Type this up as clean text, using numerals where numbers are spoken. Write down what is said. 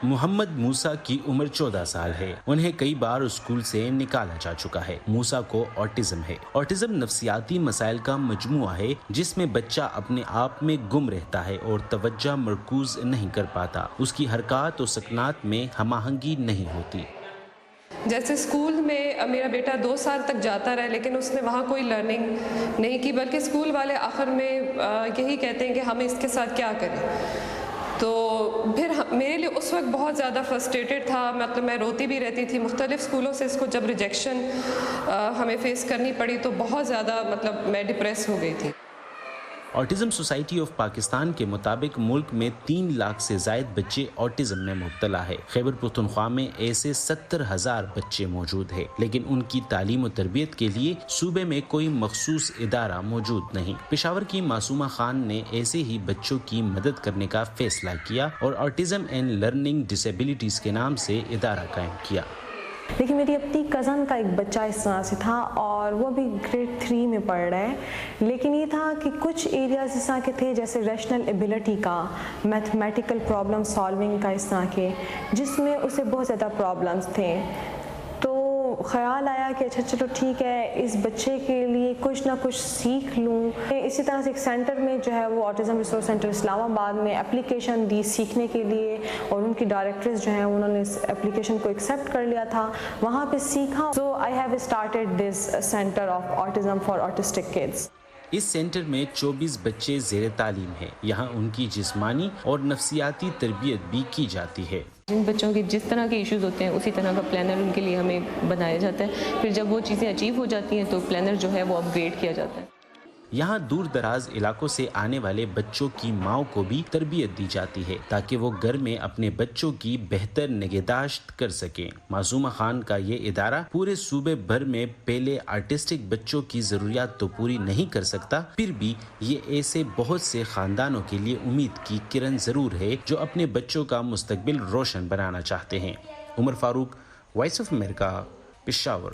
محمد موسیٰ کی عمر 14 سال ہے۔ انہیں کئی بار اسکول سے نکالا جا چکا ہے۔ موسیٰ کو آٹزم ہے۔ آٹزم نفسیاتی مسائل کا مجموعہ ہے جس میں بچہ اپنے آپ میں گم رہتا ہے اور توجہ مرکوز نہیں کر پاتا۔ اس کی حرکات اور سکنات میں ہم آہنگی نہیں ہوتی۔ جیسے اسکول میں میرا بیٹا 2 سال تک جاتا رہا لیکن اس نے وہاں کوئی لرننگ نہیں کی، بلکہ اسکول والے آخر میں یہی کہتے ہیں کہ ہم اس کے ساتھ کیا کریں۔ تو پھر میرے لیے اس وقت بہت زیادہ فرسٹریٹڈ تھا، مطلب میں روتی بھی رہتی تھی۔ مختلف اسکولوں سے اس کو جب ریجیکشن ہمیں فیس کرنی پڑی تو بہت زیادہ میں ڈپریس ہو گئی تھی۔ آٹزم سوسائٹی آف پاکستان کے مطابق ملک میں 3 لاکھ سے زائد بچے آٹزم میں مبتلا ہے۔ خیبر پختونخوا میں ایسے 70,000 بچے موجود ہیں، لیکن ان کی تعلیم و تربیت کے لیے صوبے میں کوئی مخصوص ادارہ موجود نہیں۔ پشاور کی معصومہ خان نے ایسے ہی بچوں کی مدد کرنے کا فیصلہ کیا اور آٹزم اینڈ لرننگ ڈسیبلٹیز کے نام سے ادارہ قائم کیا۔ لیکن میری اپنی کزن کا ایک بچہ اس طرح سے تھا اور وہ بھی گریڈ 3 میں پڑھ رہا ہے، لیکن یہ تھا کہ کچھ ایریاز اس طرح کے تھے جیسے ریشنل ایبلٹی کا، میتھمیٹیکل پرابلم سالونگ کا، اس طرح کے جس میں اسے بہت زیادہ پرابلمس تھے۔ تو خیال آیا کہ اچھا چلو ٹھیک ہے، اس بچے کے لیے کچھ نہ کچھ سیکھ لوں۔ اسی طرح سے ایک سینٹر میں جو ہے وہ آٹزم ریسورس سینٹر اسلام آباد میں اپلیکیشن دی سیکھنے کے لیے، اور ان کی ڈائریکٹرز جو ہیں انہوں نے اس اپلیکیشن کو ایکسیپٹ کر لیا تھا، وہاں پہ سیکھا۔ So I have started this center of autism for autistic kids. اس سینٹر میں 24 بچے زیر تعلیم ہیں۔ یہاں ان کی جسمانی اور نفسیاتی تربیت بھی کی جاتی ہے۔ جن بچوں کے جس طرح کے ایشوز ہوتے ہیں اسی طرح کا پلانر ان کے لیے ہمیں بنایا جاتا ہے۔ پھر جب وہ چیزیں اچیو ہو جاتی ہیں تو پلانر جو ہے وہ اپ گریڈ کیا جاتا ہے۔ یہاں دور دراز علاقوں سے آنے والے بچوں کی ماؤں کو بھی تربیت دی جاتی ہے تاکہ وہ گھر میں اپنے بچوں کی بہتر نگہداشت کر سکیں۔ معصومہ خان کا یہ ادارہ پورے صوبے بھر میں پہلے آرٹسٹک بچوں کی ضروریات تو پوری نہیں کر سکتا، پھر بھی یہ ایسے بہت سے خاندانوں کے لیے امید کی کرن ضرور ہے جو اپنے بچوں کا مستقبل روشن بنانا چاہتے ہیں۔ عمر فاروق، وائس آف امریکہ، پشاور۔